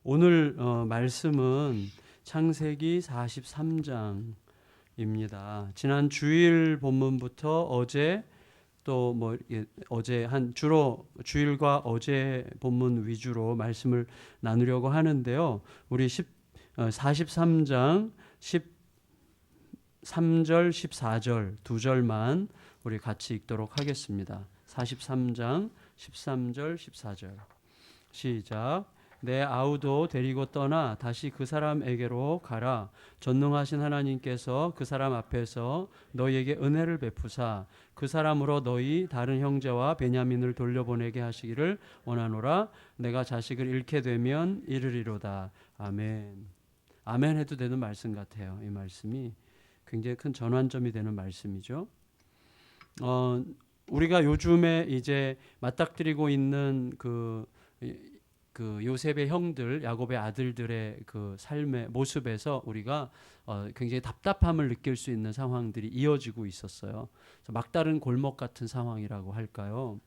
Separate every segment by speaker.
Speaker 1: 오늘 말씀은 창세기 43장입니다. 지난 주일 본문부터 어제 또 어제 주로 주일과 어제 본문 위주로 말씀을 나누려고 하는데요. 우리 43장 13절 14절 두 절만 우리 같이 읽도록 하겠습니다. 43장 13절 14절 시작. 내 아우도 데리고 떠나 다시 그 사람에게로 가라. 전능하신 하나님께서 그 사람 앞에서 너희에게 은혜를 베푸사 그 사람으로 너희 다른 형제와 베냐민을 돌려보내게 하시기를 원하노라. 내가 자식을 잃게 되면 이르리로다. 아멘. 아멘 해도 되는 말씀 같아요. 이 말씀이 굉장히 큰 전환점이 되는 말씀이죠. 우리가 요즘에 이제 맞닥뜨리고 있는 그 요셉의 형들, 야곱의 아들들의 그 삶의 모습에서 우리가 굉장히 답답함을 느낄 수 있는 상황들이 이어지고 있었어요. 막다른 골목 같은 상황이라고 할까요?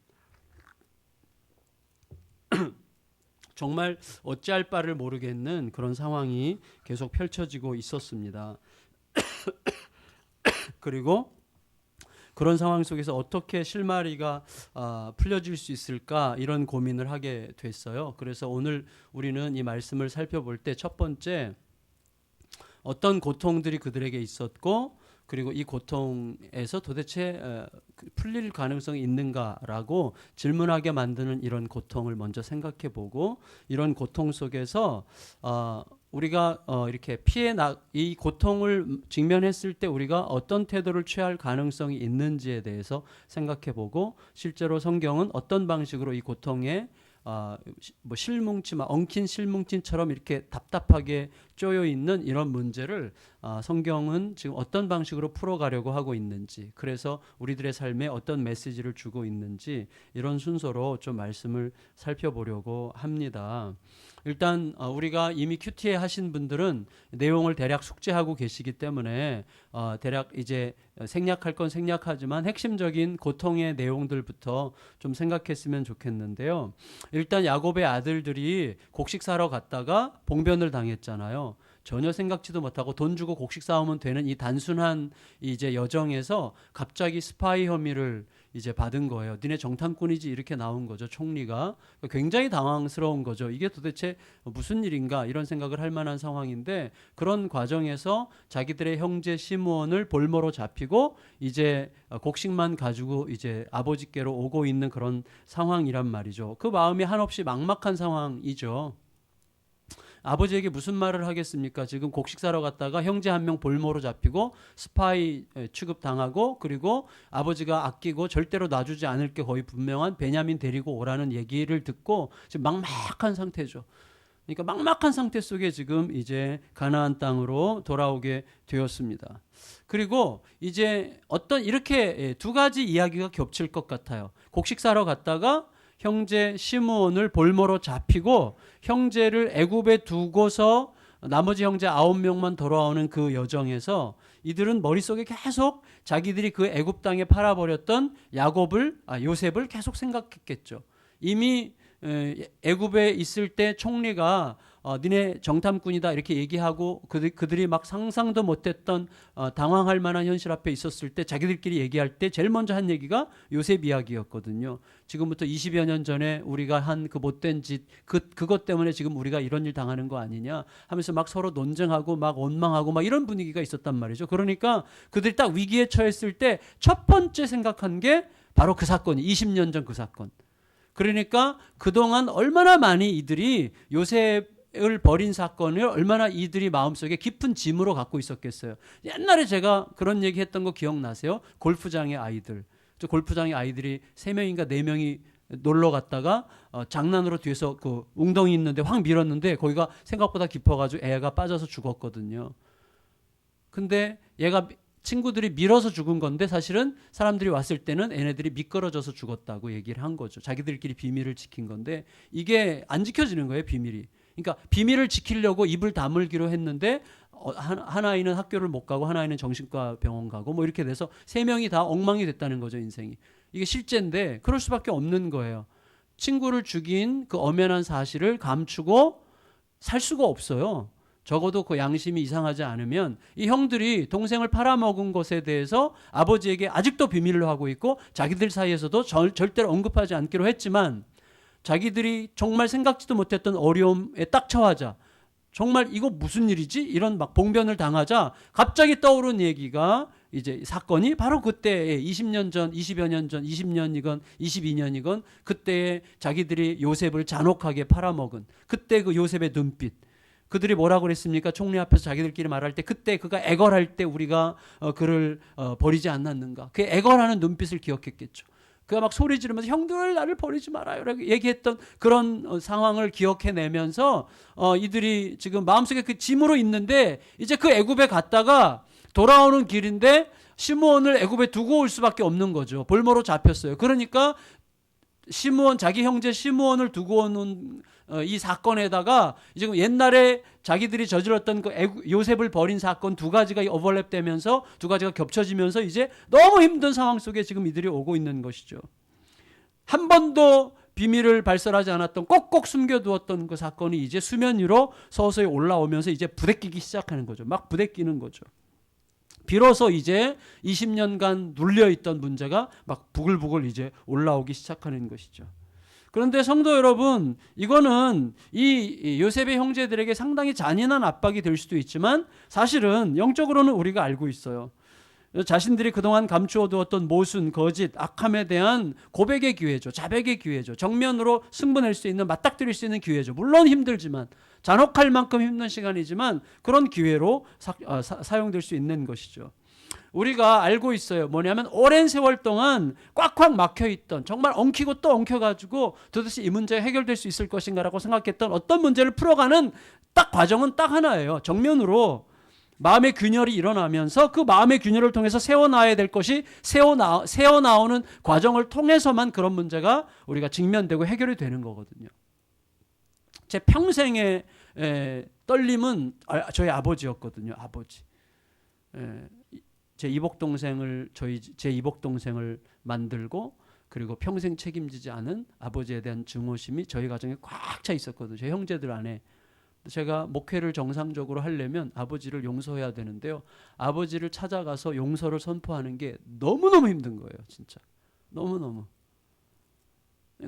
Speaker 1: 정말 어찌할 바를 모르겠는 그런 상황이 계속 펼쳐지고 있었습니다. 그리고 그런 상황 속에서 어떻게 실마리가 풀려질 수 있을까 이런 고민을 하게 됐어요. 그래서 오늘 우리는 이 말씀을 살펴볼 때 첫 번째 어떤 고통들이 그들에게 있었고 그리고 이 고통에서 도대체 풀릴 가능성이 있는가라고 질문하게 만드는 이런 고통을 먼저 생각해 보고 이런 고통 속에서 우리가 이렇게 이 고통을 직면했을 때 우리가 어떤 태도를 취할 가능성이 있는지에 대해서 생각해 보고 실제로 성경은 어떤 방식으로 이 고통에 엉킨 실뭉침처럼 이렇게 답답하게 쪼여 있는 이런 문제를 성경은 지금 어떤 방식으로 풀어가려고 하고 있는지, 그래서 우리들의 삶에 어떤 메시지를 주고 있는지 이런 순서로 좀 말씀을 살펴보려고 합니다. 일단 우리가 이미 큐티에 하신 분들은 내용을 대략 숙지하고 계시기 때문에 대략 이제 생략할 건 생략하지만 핵심적인 고통의 내용들부터 좀 생각했으면 좋겠는데요. 일단 야곱의 아들들이 곡식 사러 갔다가 봉변을 당했잖아요. 전혀 생각지도 못하고 돈 주고 곡식 사오면 되는 이 단순한 이제 여정에서 갑자기 스파이 혐의를 이제 받은 거예요. 니네 정탐꾼이지 이렇게 나온 거죠. 총리가. 굉장히 당황스러운 거죠. 이게 도대체 무슨 일인가 이런 생각을 할 만한 상황인데 그런 과정에서 자기들의 형제 시므온을 볼모로 잡히고 이제 곡식만 가지고 이제 아버지께로 오고 있는 그런 상황이란 말이죠. 그 마음이 한없이 막막한 상황이죠. 아버지에게 무슨 말을 하겠습니까? 지금 곡식 사러 갔다가 형제 한 명 볼모로 잡히고 스파이 취급당하고 그리고 아버지가 아끼고 절대로 놔주지 않을 게 거의 분명한 베냐민 데리고 오라는 얘기를 듣고 지금 막막한 상태죠. 그러니까 막막한 상태 속에 지금 이제 가나안 땅으로 돌아오게 되었습니다. 그리고 이제 이렇게 두 가지 이야기가 겹칠 것 같아요. 곡식 사러 갔다가 형제 시므온을 볼모로 잡히고 형제를 애굽에 두고서 나머지 형제 9명만 돌아오는 그 여정에서 이들은 머릿속에 계속 자기들이 그 애굽 땅에 팔아버렸던 요셉을 계속 생각했겠죠. 이미 애굽에 있을 때 총리가 니네 정탐꾼이다 이렇게 얘기하고 그들이 막 상상도 못했던 당황할 만한 현실 앞에 있었을 때 자기들끼리 얘기할 때 제일 먼저 한 얘기가 요셉 이야기였거든요. 지금부터 20여 년 전에 우리가 한 그 못된 짓 그것 때문에 지금 우리가 이런 일 당하는 거 아니냐 하면서 막 서로 논쟁하고 막 원망하고 막 이런 분위기가 있었단 말이죠. 그러니까 그들이 딱 위기에 처했을 때 첫 번째 생각한 게 바로 그 사건이 20년 전 그 사건. 그러니까 그동안 얼마나 많이 이들이 요셉을 버린 사건을 얼마나 이들이 마음속에 깊은 짐으로 갖고 있었겠어요. 옛날에 제가 그런 얘기 했던 거 기억나세요? 골프장의 아이들. 골프장의 아이들이 3명인가 4명이 놀러 갔다가 장난으로 뒤에서 그 웅덩이 있는데 확 밀었는데 거기가 생각보다 깊어가지고 애가 빠져서 죽었거든요. 근데 친구들이 밀어서 죽은 건데 사실은 사람들이 왔을 때는 얘네들이 미끄러져서 죽었다고 얘기를 한 거죠. 자기들끼리 비밀을 지킨 건데 이게 안 지켜지는 거예요, 비밀이. 그러니까 비밀을 지키려고 입을 다물기로 했는데 한 아이는 학교를 못 가고 한 아이는 정신과 병원 가고 뭐 이렇게 돼서 3명이 다 엉망이 됐다는 거죠, 인생이. 이게 실제인데 그럴 수밖에 없는 거예요. 친구를 죽인 그 엄연한 사실을 감추고 살 수가 없어요. 적어도 그 양심이 이상하지 않으면 이 형들이 동생을 팔아먹은 것에 대해서 아버지에게 아직도 비밀로 하고 있고 자기들 사이에서도 절대로 언급하지 않기로 했지만 자기들이 정말 생각지도 못했던 어려움에 딱 처하자 정말 이거 무슨 일이지? 이런 막 봉변을 당하자 갑자기 떠오른 얘기가 이제 사건이 바로 그때에 20년 전, 20여 년 전, 20년이건 22년이건 그때에 자기들이 요셉을 잔혹하게 팔아먹은 그때 그 요셉의 눈빛 그들이 뭐라고 그랬습니까? 총리 앞에서 자기들끼리 말할 때 그때 그가 애걸할 때 우리가 그를 버리지 않았는가. 그 애걸하는 눈빛을 기억했겠죠. 그가 막 소리 지르면서 형들 나를 버리지 말아요 라고 얘기했던 그런 상황을 기억해내면서 이들이 지금 마음속에 그 짐으로 있는데 이제 그 애굽에 갔다가 돌아오는 길인데 시므온을 애굽에 두고 올 수밖에 없는 거죠. 볼모로 잡혔어요. 그러니까 시므온 자기 형제 시므온을 두고 오는 이 사건에다가 지금 옛날에 자기들이 저질렀던 그 요셉을 버린 사건 두 가지가 오버랩되면서 두 가지가 겹쳐지면서 이제 너무 힘든 상황 속에 지금 이들이 오고 있는 것이죠. 한 번도 비밀을 발설하지 않았던 꼭꼭 숨겨두었던 그 사건이 이제 수면 위로 서서히 올라오면서 이제 부대끼기 시작하는 거죠. 막 부대끼는 거죠. 비로소 이제 20년간 눌려있던 문제가 막 부글부글 이제 올라오기 시작하는 것이죠. 그런데 성도 여러분, 이거는 이 요셉의 형제들에게 상당히 잔인한 압박이 될 수도 있지만 사실은 영적으로는 우리가 알고 있어요. 자신들이 그동안 감추어두었던 모순, 거짓, 악함에 대한 고백의 기회죠. 자백의 기회죠. 정면으로 승부낼 수 있는, 맞닥뜨릴 수 있는 기회죠. 물론 힘들지만, 잔혹할 만큼 힘든 시간이지만 그런 기회로 사용될 수 있는 것이죠. 우리가 알고 있어요. 뭐냐면 오랜 세월 동안 꽉꽉 막혀있던 정말 엉키고 또 엉켜가지고 도대체 이 문제 해결될 수 있을 것인가라고 생각했던 어떤 문제를 풀어가는 딱 과정은 딱 하나예요. 정면으로 마음의 균열이 일어나면서 그 마음의 균열을 통해서 새어나와야 될 것이 새어나오는 과정을 통해서만 그런 문제가 우리가 직면되고 해결이 되는 거거든요. 제 평생의 떨림은 저희 아버지였거든요. 아버지. 제 이복 동생을 만들고 그리고 평생 책임지지 않은 아버지에 대한 증오심이 저희 가정에 꽉 차 있었거든요. 제 형제들 안에. 제가 목회를 정상적으로 하려면 아버지를 용서해야 되는데요. 아버지를 찾아가서 용서를 선포하는 게 너무너무 힘든 거예요. 진짜. 너무너무.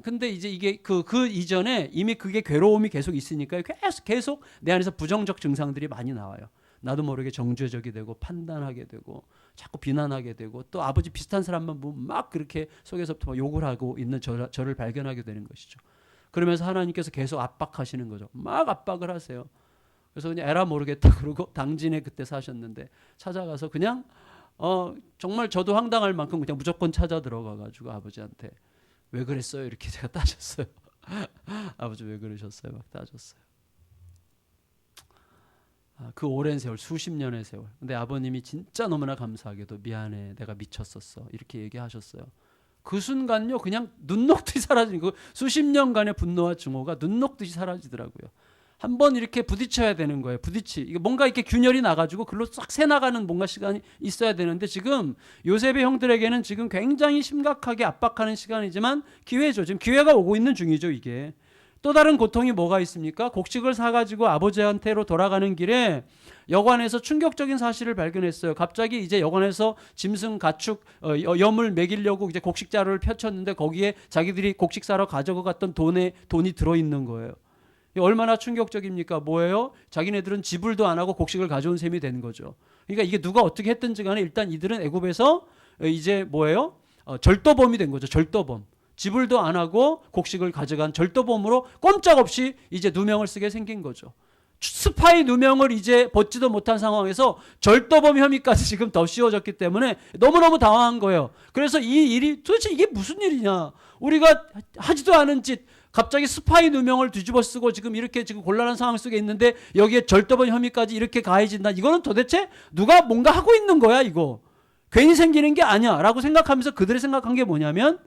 Speaker 1: 근데 이제 이게 그 이전에 이미 그게 괴로움이 계속 있으니까 계속 내 안에서 부정적 증상들이 많이 나와요. 나도 모르게 정죄적이 되고 판단하게 되고 자꾸 비난하게 되고 또 아버지 비슷한 사람만 보면 막 그렇게 속에서부터 욕을 하고 있는 저를 발견하게 되는 것이죠. 그러면서 하나님께서 계속 압박하시는 거죠. 막 압박을 하세요. 그래서 그냥 에라 모르겠다 그러고 당진에 그때 사셨는데 찾아가서 그냥 정말 저도 황당할 만큼 그냥 무조건 찾아 들어가가지고 아버지한테 왜 그랬어요? 이렇게 제가 따졌어요. 아버지 왜 그러셨어요? 막 따졌어요. 그 오랜 세월, 수십 년의 세월. 근데 아버님이 진짜 너무나 감사하게도 미안해, 내가 미쳤었어 이렇게 얘기하셨어요. 그 순간요 그냥 눈 녹듯이 사라지는 그 수십 년간의 분노와 증오가 눈 녹듯이 사라지더라고요. 한번 이렇게 부딪혀야 되는 거예요. 이게 뭔가 이렇게 균열이 나가지고 글로 싹 새나가는 뭔가 시간이 있어야 되는데 지금 요셉의 형들에게는 지금 굉장히 심각하게 압박하는 시간이지만 기회죠. 지금 기회가 오고 있는 중이죠. 이게. 또 다른 고통이 뭐가 있습니까? 곡식을 사가지고 아버지한테로 돌아가는 길에 여관에서 충격적인 사실을 발견했어요. 갑자기 이제 여관에서 짐승, 가축, 염을 먹이려고 이제 곡식 자루를 펼쳤는데 거기에 자기들이 곡식 사러 가져고 갔던 돈이 들어있는 거예요. 얼마나 충격적입니까? 뭐예요? 자기네들은 지불도 안 하고 곡식을 가져온 셈이 된 거죠. 그러니까 이게 누가 어떻게 했든지 간에 일단 이들은 애굽에서 이제 뭐예요? 절도범이 된 거죠. 절도범. 지불도 안 하고 곡식을 가져간 절도범으로 꼼짝없이 이제 누명을 쓰게 생긴 거죠. 스파이 누명을 이제 벗지도 못한 상황에서 절도범 혐의까지 지금 더 씌워졌기 때문에 너무너무 당황한 거예요. 그래서 이 일이 도대체 이게 무슨 일이냐. 우리가 하지도 않은 짓 갑자기 스파이 누명을 뒤집어 쓰고 지금 이렇게 지금 곤란한 상황 속에 있는데 여기에 절도범 혐의까지 이렇게 가해진다. 이거는 도대체 누가 뭔가 하고 있는 거야 이거. 괜히 생기는 게 아니야 라고 생각하면서 그들이 생각한 게 뭐냐면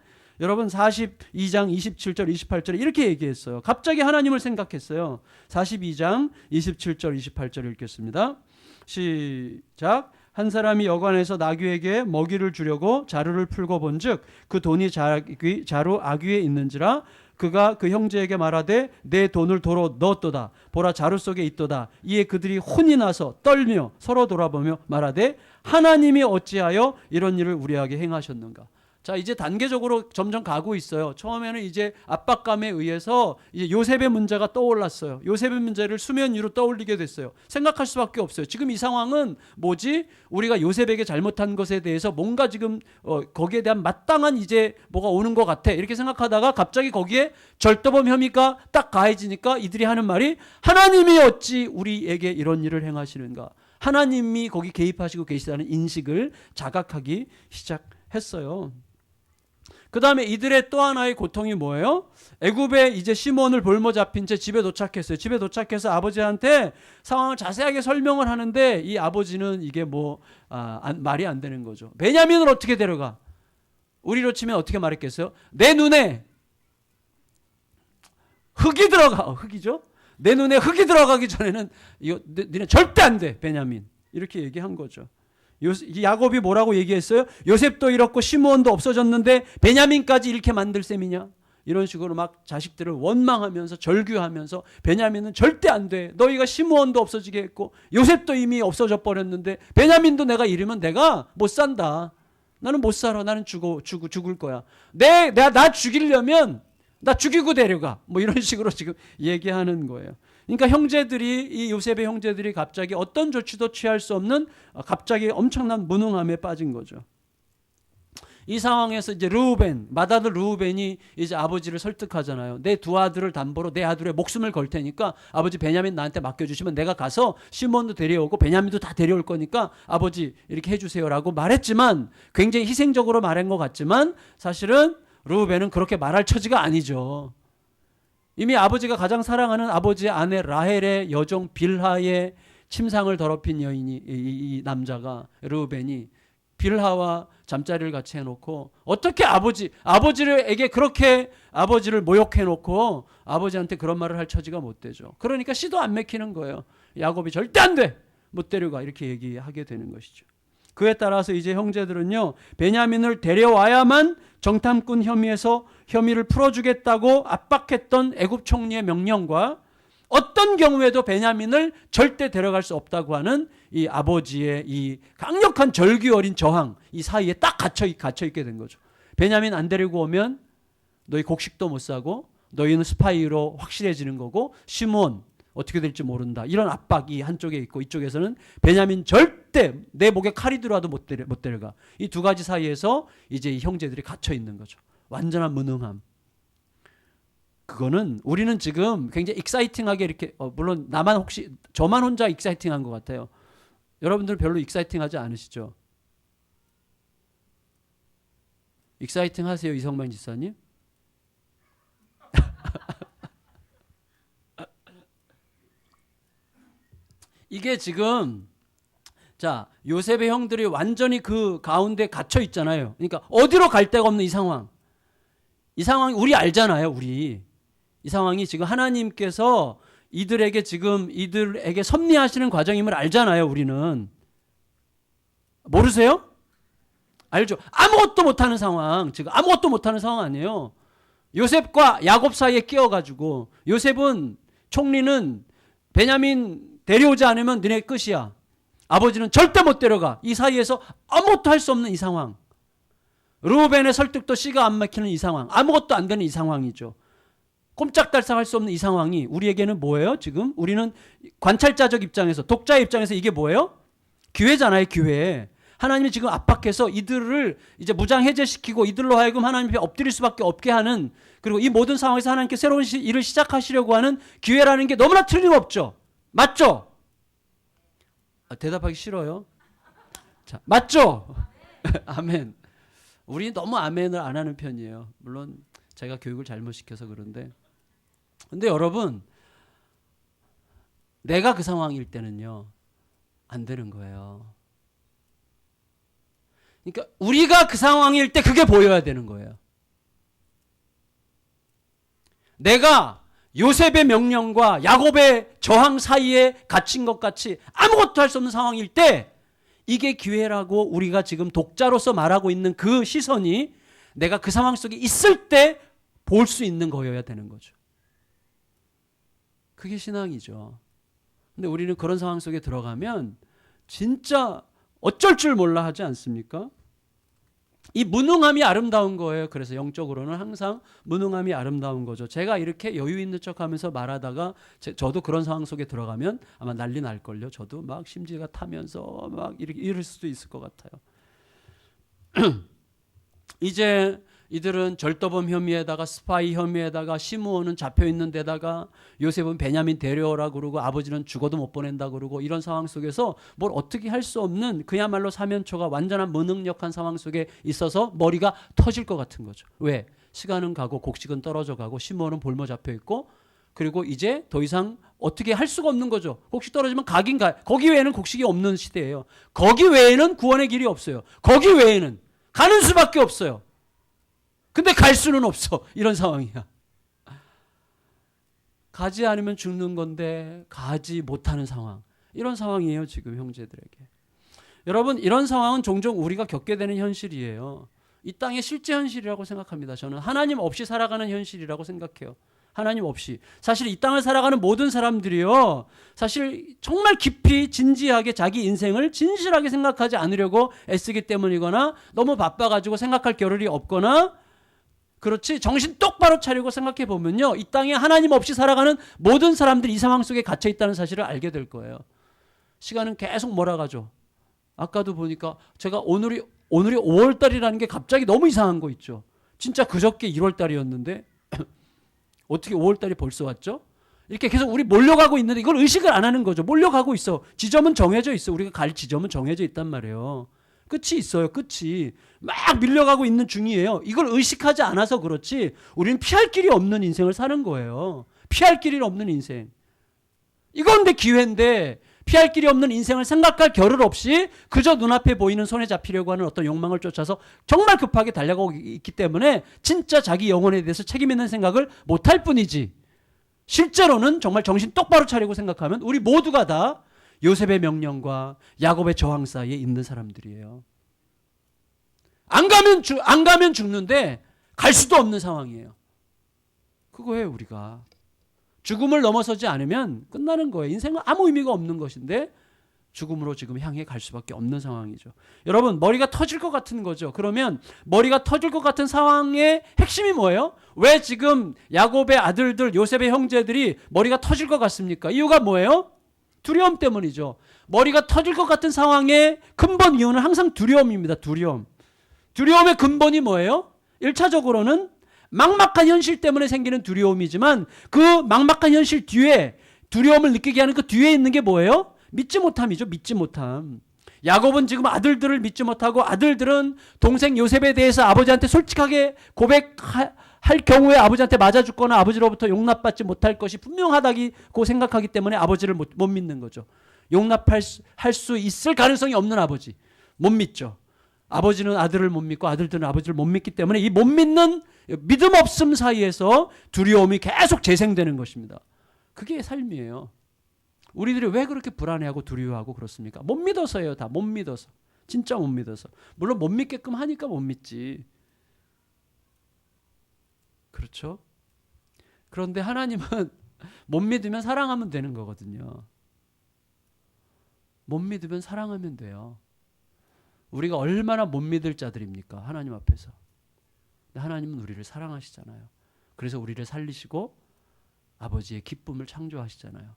Speaker 1: 여러분 42장 27절 28절에 이렇게 얘기했어요. 갑자기 하나님을 생각했어요. 42장 27절 28절 읽겠습니다. 시작. 한 사람이 여관에서 나귀에게 먹이를 주려고 자루를 풀고 본즉 그 돈이 자루 아귀에 있는지라 그가 그 형제에게 말하되 내 돈을 도로 넣었도다. 보라 자루 속에 있도다. 이에 그들이 혼이 나서 떨며 서로 돌아보며 말하되 하나님이 어찌하여 이런 일을 우리에게 행하셨는가. 자, 이제 단계적으로 점점 가고 있어요. 처음에는 이제 압박감에 의해서 이제 요셉의 문제가 떠올랐어요. 요셉의 문제를 수면 위로 떠올리게 됐어요. 생각할 수밖에 없어요. 지금 이 상황은 뭐지? 우리가 요셉에게 잘못한 것에 대해서 뭔가 지금 거기에 대한 마땅한 이제 뭐가 오는 것 같아. 이렇게 생각하다가 갑자기 거기에 절도범 혐의가 딱 가해지니까 이들이 하는 말이 하나님이 어찌 우리에게 이런 일을 행하시는가. 하나님이 거기 개입하시고 계시다는 인식을 자각하기 시작했어요. 그 다음에 이들의 또 하나의 고통이 뭐예요? 애굽에 이제 시몬을 볼모 잡힌 채 집에 도착했어요. 집에 도착해서 아버지한테 상황을 자세하게 설명을 하는데 이 아버지는 이게 말이 안 되는 거죠. 베냐민을 어떻게 데려가? 우리로 치면 어떻게 말했겠어요? 내 눈에 흙이 들어가. 흙이죠? 내 눈에 흙이 들어가기 전에는 너네 절대 안 돼. 베냐민. 이렇게 얘기한 거죠. 야곱이 뭐라고 얘기했어요? 요셉도 잃었고 시므온도 없어졌는데 베냐민까지 이렇게 만들 셈이냐? 이런 식으로 막 자식들을 원망하면서 절규하면서 베냐민은 절대 안 돼. 너희가 시므온도 없어지게 했고 요셉도 이미 없어져 버렸는데 베냐민도 내가 잃으면 내가 못 산다. 나는 못 살아. 나는 죽을 거야. 나 죽이려면 나 죽이고 데려가. 뭐 이런 식으로 지금 얘기하는 거예요. 그러니까 이 요셉의 형제들이 갑자기 어떤 조치도 취할 수 없는 갑자기 엄청난 무능함에 빠진 거죠. 이 상황에서 이제 맏아들 르우벤이 이제 아버지를 설득하잖아요. 내 두 아들을 담보로 내 아들의 목숨을 걸 테니까 아버지 베냐민 나한테 맡겨주시면 내가 가서 시몬도 데려오고 베냐민도 다 데려올 거니까 아버지 이렇게 해주세요라고 말했지만 굉장히 희생적으로 말한 것 같지만 사실은 르우벤은 그렇게 말할 처지가 아니죠. 이미 아버지가 가장 사랑하는 아버지의 아내 라헬의 여종 빌하의 침상을 더럽힌 여인이 이 남자가 르우벤이 빌하와 잠자리를 같이 해놓고 어떻게 아버지에게 그렇게 아버지를 모욕해놓고 아버지한테 그런 말을 할 처지가 못 되죠. 그러니까 씨도 안 맥히는 거예요. 야곱이 절대 안 돼. 못 데려가 이렇게 얘기하게 되는 것이죠. 그에 따라서 이제 형제들은요 베냐민을 데려와야만 정탐꾼 혐의에서 혐의를 풀어주겠다고 압박했던 애굽 총리의 명령과 어떤 경우에도 베냐민을 절대 데려갈 수 없다고 하는 이 아버지의 이 강력한 절규 어린 저항 이 사이에 딱 갇혀 있게 된 거죠. 베냐민 안 데리고 오면 너희 곡식도 못 사고 너희는 스파이로 확실해지는 거고 시므온 어떻게 될지 모른다. 이런 압박이 한쪽에 있고 이쪽에서는 베냐민 절대 내 목에 칼이 들어와도 못 데려가. 이 두 가지 사이에서 이제 이 형제들이 갇혀 있는 거죠. 완전한 무능함. 그거는 우리는 지금 굉장히 익사이팅하게 이렇게 물론 저만 혼자 익사이팅한 것 같아요. 여러분들 별로 익사이팅하지 않으시죠? 익사이팅 하세요, 이성만 지사님? 이게 지금 자 요셉의 형들이 완전히 그 가운데 갇혀 있잖아요. 그러니까 어디로 갈 데가 없는 이 상황. 이 상황이 우리 알잖아요. 이 상황이 지금 하나님께서 이들에게 섭리하시는 과정임을 알잖아요. 우리는 모르세요? 알죠? 아무것도 못하는 상황. 지금 아무것도 못하는 상황 아니에요. 요셉과 야곱 사이에 끼어가지고 총리는 베냐민 데려오지 않으면 너네 끝이야. 아버지는 절대 못 데려가. 이 사이에서 아무것도 할 수 없는 이 상황. 르우벤의 설득도 씨가 안 막히는 이 상황. 아무것도 안 되는 이 상황이죠. 꼼짝달싹 할 수 없는 이 상황이 우리에게는 뭐예요? 지금 우리는 관찰자적 입장에서 독자의 입장에서 이게 뭐예요? 기회잖아요. 기회. 하나님이 지금 압박해서 이들을 이제 무장 해제시키고 이들로 하여금 하나님 앞에 엎드릴 수밖에 없게 하는 그리고 이 모든 상황에서 하나님께 새로운 일을 시작하시려고 하는 기회라는 게 너무나 틀림없죠. 맞죠? 대답하기 싫어요. 자, 맞죠? 아멘. 우리 너무 아멘을 안 하는 편이에요. 물론 제가 교육을 잘못 시켜서 그런데. 근데 여러분, 내가 그 상황일 때는요, 안 되는 거예요. 그러니까 우리가 그 상황일 때 그게 보여야 되는 거예요. 내가 요셉의 명령과 야곱의 저항 사이에 갇힌 것 같이 아무것도 할 수 없는 상황일 때 이게 기회라고 우리가 지금 독자로서 말하고 있는 그 시선이 내가 그 상황 속에 있을 때 볼 수 있는 거여야 되는 거죠. 그게 신앙이죠. 근데 우리는 그런 상황 속에 들어가면 진짜 어쩔 줄 몰라 하지 않습니까? 이 무능함이 아름다운 거예요. 그래서 영적으로는 항상 무능함이 아름다운 거죠. 제가 이렇게 여유 있는 척하면서 말하다가 저도 그런 상황 속에 들어가면 아마 난리 날걸요. 저도 막 심지가 타면서 막 이럴 수도 있을 것 같아요. 이제 이들은 절도범 혐의에다가 스파이 혐의에다가 시므온은 잡혀있는 데다가 요셉은 베냐민 데려오라 그러고 아버지는 죽어도 못 보낸다 그러고 이런 상황 속에서 뭘 어떻게 할 수 없는 그야말로 사면초가 완전한 무능력한 상황 속에 있어서 머리가 터질 것 같은 거죠. 왜? 시간은 가고 곡식은 떨어져 가고 시므온은 볼모 잡혀있고 그리고 이제 더 이상 어떻게 할 수가 없는 거죠. 곡식 떨어지면 가긴 가. 거기 외에는 곡식이 없는 시대예요. 거기 외에는 구원의 길이 없어요. 거기 외에는 가는 수밖에 없어요. 근데 갈 수는 없어. 이런 상황이야. 가지 않으면 죽는 건데 가지 못하는 상황. 이런 상황이에요. 지금 형제들에게. 여러분 이런 상황은 종종 우리가 겪게 되는 현실이에요. 이 땅의 실제 현실이라고 생각합니다. 저는 하나님 없이 살아가는 현실이라고 생각해요. 하나님 없이. 사실 이 땅을 살아가는 모든 사람들이요. 사실 정말 깊이 진지하게 자기 인생을 진실하게 생각하지 않으려고 애쓰기 때문이거나 너무 바빠가지고 생각할 겨를이 없거나 그렇지 정신 똑바로 차리고 생각해 보면요. 이 땅에 하나님 없이 살아가는 모든 사람들이 이 상황 속에 갇혀 있다는 사실을 알게 될 거예요. 시간은 계속 몰아가죠. 아까도 보니까 제가 오늘이 5월달이라는 게 갑자기 너무 이상한 거 있죠. 진짜 그저께 1월달이었는데 어떻게 5월달이 벌써 왔죠? 이렇게 계속 우리 몰려가고 있는데 이걸 의식을 안 하는 거죠. 몰려가고 있어. 지점은 정해져 있어. 우리가 갈 지점은 정해져 있단 말이에요. 끝이 있어요. 끝이. 막 밀려가고 있는 중이에요. 이걸 의식하지 않아서 그렇지 우리는 피할 길이 없는 인생을 사는 거예요. 피할 길이 없는 인생. 이건 내 기회인데 피할 길이 없는 인생을 생각할 겨를 없이 그저 눈앞에 보이는 손에 잡히려고 하는 어떤 욕망을 쫓아서 정말 급하게 달려가고 있기 때문에 진짜 자기 영혼에 대해서 책임 있는 생각을 못할 뿐이지 실제로는 정말 정신 똑바로 차리고 생각하면 우리 모두가 다 요셉의 명령과 야곱의 저항 사이에 있는 사람들이에요. 안 가면 죽는데 갈 수도 없는 상황이에요. 그거예요, 우리가. 죽음을 넘어서지 않으면 끝나는 거예요. 인생은 아무 의미가 없는 것인데 죽음으로 지금 향해 갈 수밖에 없는 상황이죠. 여러분, 머리가 터질 것 같은 거죠. 그러면 머리가 터질 것 같은 상황의 핵심이 뭐예요? 왜 지금 야곱의 아들들, 요셉의 형제들이 머리가 터질 것 같습니까? 이유가 뭐예요? 두려움 때문이죠. 머리가 터질 것 같은 상황의 근본 이유는 항상 두려움입니다. 두려움. 두려움의 근본이 뭐예요? 1차적으로는 막막한 현실 때문에 생기는 두려움이지만 그 막막한 현실 뒤에 두려움을 느끼게 하는 그 뒤에 있는 게 뭐예요? 믿지 못함이죠. 믿지 못함. 야곱은 지금 아들들을 믿지 못하고 아들들은 동생 요셉에 대해서 아버지한테 솔직하게 고백할 경우에 아버지한테 맞아 죽거나 아버지로부터 용납받지 못할 것이 분명하다고 생각하기 때문에 아버지를 못 믿는 거죠. 용납할 수 있을 가능성이 없는 아버지. 못 믿죠. 아버지는 아들을 못 믿고 아들들은 아버지를 못 믿기 때문에 이 못 믿는 믿음 없음 사이에서 두려움이 계속 재생되는 것입니다. 그게 삶이에요. 우리들이 왜 그렇게 불안해하고 두려워하고 그렇습니까? 못 믿어서예요. 다 못 믿어서. 진짜 못 믿어서. 물론 못 믿게끔 하니까 못 믿지. 그렇죠? 그런데 하나님은 못 믿으면 사랑하면 되는 거거든요. 못 믿으면 사랑하면 돼요. 우리가 얼마나 못 믿을 자들입니까? 하나님 앞에서. 하나님은 우리를 사랑하시잖아요. 그래서 우리를 살리시고 아버지의 기쁨을 창조하시잖아요.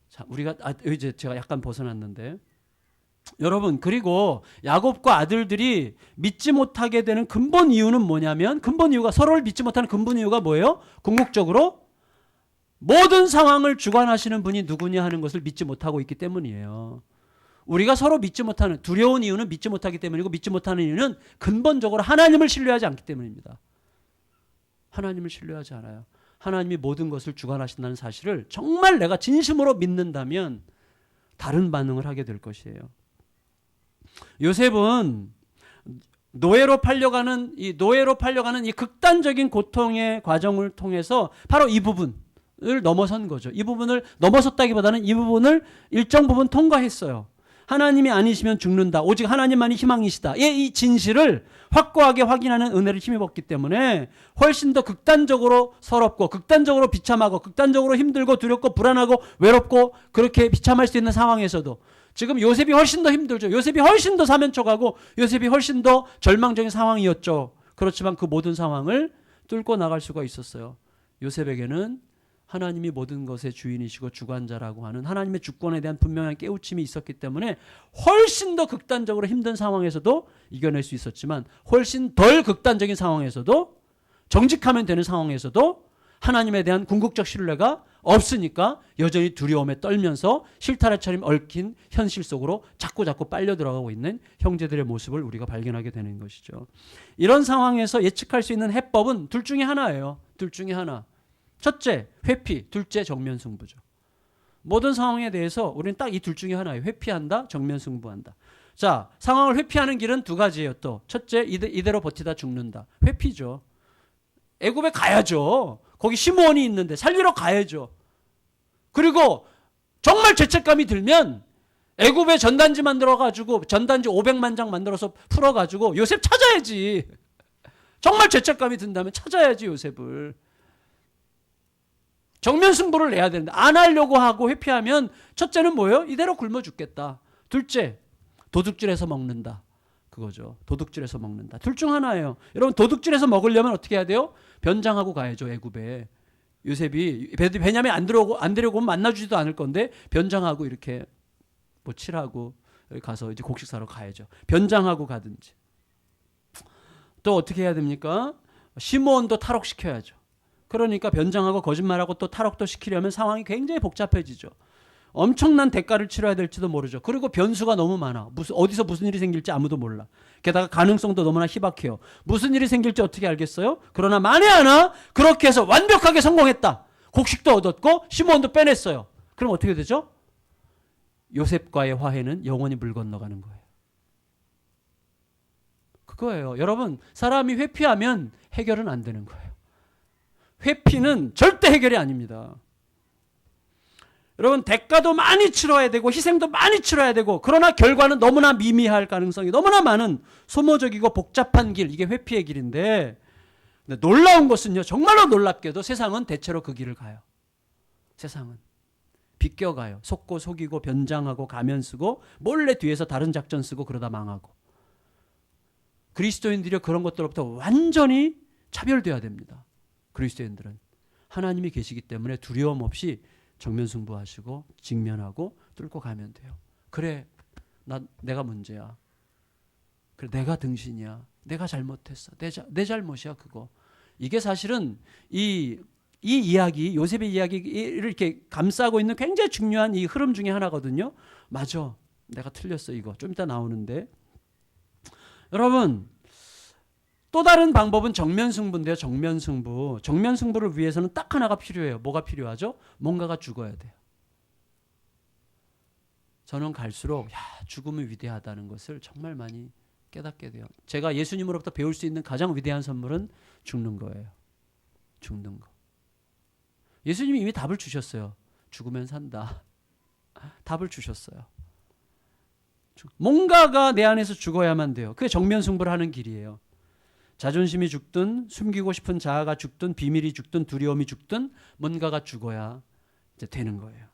Speaker 1: 자, 우리가 이제 제가 약간 벗어났는데 여러분, 그리고 야곱과 아들들이 믿지 못하게 되는 근본 이유는 뭐냐면 근본 이유가 서로를 믿지 못하는 근본 이유가 뭐예요? 궁극적으로 모든 상황을 주관하시는 분이 누구냐 하는 것을 믿지 못하고 있기 때문이에요. 우리가 서로 믿지 못하는 두려운 이유는 믿지 못하기 때문이고 믿지 못하는 이유는 근본적으로 하나님을 신뢰하지 않기 때문입니다. 하나님을 신뢰하지 않아요. 하나님이 모든 것을 주관하신다는 사실을 정말 내가 진심으로 믿는다면 다른 반응을 하게 될 것이에요. 요셉은 노예로 팔려가는 이 극단적인 고통의 과정을 통해서 바로 이 부분을 넘어선 거죠. 이 부분을 넘어섰다기보다는 이 부분을 일정 부분 통과했어요. 하나님이 아니시면 죽는다. 오직 하나님만이 희망이시다. 이 진실을 확고하게 확인하는 은혜를 힘입었기 때문에 훨씬 더 극단적으로 서럽고 극단적으로 비참하고 극단적으로 힘들고 두렵고 불안하고 외롭고 그렇게 비참할 수 있는 상황에서도 지금 요셉이 훨씬 더 힘들죠. 요셉이 훨씬 더 사면초가고 요셉이 훨씬 더 절망적인 상황이었죠. 그렇지만 그 모든 상황을 뚫고 나갈 수가 있었어요. 요셉에게는 하나님이 모든 것의 주인이시고 주관자라고 하는 하나님의 주권에 대한 분명한 깨우침이 있었기 때문에 훨씬 더 극단적으로 힘든 상황에서도 이겨낼 수 있었지만 훨씬 덜 극단적인 상황에서도 정직하면 되는 상황에서도 하나님에 대한 궁극적 신뢰가 없으니까 여전히 두려움에 떨면서 실타래 차림 얽힌 현실 속으로 자꾸 빨려 들어가고 있는 형제들의 모습을 우리가 발견하게 되는 것이죠. 이런 상황에서 예측할 수 있는 해법은 둘 중에 하나예요. 둘 중에 하나. 첫째, 회피. 둘째, 정면 승부죠. 모든 상황에 대해서 우리는 딱 이 둘 중에 하나예요. 회피한다, 정면 승부한다. 자, 상황을 회피하는 길은 두 가지예요. 또 첫째, 이대로 버티다 죽는다. 회피죠. 애굽에 가야죠. 거기 시므온이 있는데 살리러 가야죠. 그리고 정말 죄책감이 들면 애굽에 전단지 만들어가지고 전단지 500만 장 만들어서 풀어가지고 요셉 찾아야지. 정말 죄책감이 든다면 찾아야지 요셉을. 정면 승부를 내야 되는데 안 하려고 하고 회피하면 첫째는 뭐예요? 이대로 굶어 죽겠다. 둘째, 도둑질해서 먹는다. 그거죠. 도둑질해서 먹는다. 둘 중 하나예요. 여러분 도둑질해서 먹으려면 어떻게 해야 돼요? 변장하고 가야죠. 애굽에. 요셉이 베냐민 안 데려오고 만나주지도 않을 건데 변장하고 이렇게 뭐 칠하고 가서 이제 곡식 사러 가야죠. 변장하고 가든지. 또 어떻게 해야 됩니까? 시므온도 탈옥시켜야죠. 그러니까 변장하고 거짓말하고 또 탈옥도 시키려면 상황이 굉장히 복잡해지죠. 엄청난 대가를 치러야 될지도 모르죠. 그리고 변수가 너무 많아. 어디서 무슨 일이 생길지 아무도 몰라. 게다가 가능성도 너무나 희박해요. 무슨 일이 생길지 어떻게 알겠어요? 그러나 만에 하나 그렇게 해서 완벽하게 성공했다. 곡식도 얻었고 시므온도 빼냈어요. 그럼 어떻게 되죠? 요셉과의 화해는 영원히 물 건너가는 거예요. 그거예요. 여러분, 사람이 회피하면 해결은 안 되는 거예요. 회피는 절대 해결이 아닙니다. 여러분 대가도 많이 치러야 되고 희생도 많이 치러야 되고 그러나 결과는 너무나 미미할 가능성이 너무나 많은 소모적이고 복잡한 길, 이게 회피의 길인데 놀라운 것은요, 정말로 놀랍게도 세상은 대체로 그 길을 가요. 세상은 비껴가요. 속고 속이고 변장하고 가면 쓰고 몰래 뒤에서 다른 작전 쓰고 그러다 망하고. 그리스도인들이 그런 것들로부터 완전히 차별돼야 됩니다. 그리스도인들은 하나님이 계시기 때문에 두려움 없이 정면 승부하시고 직면하고 뚫고 가면 돼요. 그래, 내가 문제야. 그래, 내가 등신이야. 내가 잘못했어. 내 잘못이야 그거. 이게 사실은 이 이야기, 요셉의 이야기를 이렇게 감싸고 있는 굉장히 중요한 이 흐름 중에 하나거든요. 맞아, 내가 틀렸어 이거. 좀 이따 나오는데. 여러분, 또 다른 방법은 정면 승부인데요. 정면 승부. 정면 승부를 위해서는 딱 하나가 필요해요. 뭐가 필요하죠? 뭔가가 죽어야 돼요. 저는 갈수록 죽음이 위대하다는 것을 정말 많이 깨닫게 돼요. 제가 예수님으로부터 배울 수 있는 가장 위대한 선물은 죽는 거예요. 죽는 거. 예수님이 이미 답을 주셨어요. 죽으면 산다. 답을 주셨어요. 뭔가가 내 안에서 죽어야만 돼요. 그게 정면 승부를 하는 길이에요. 자존심이 죽든 숨기고 싶은 자아가 죽든 비밀이 죽든 두려움이 죽든 뭔가가 죽어야 이제 되는 거예요.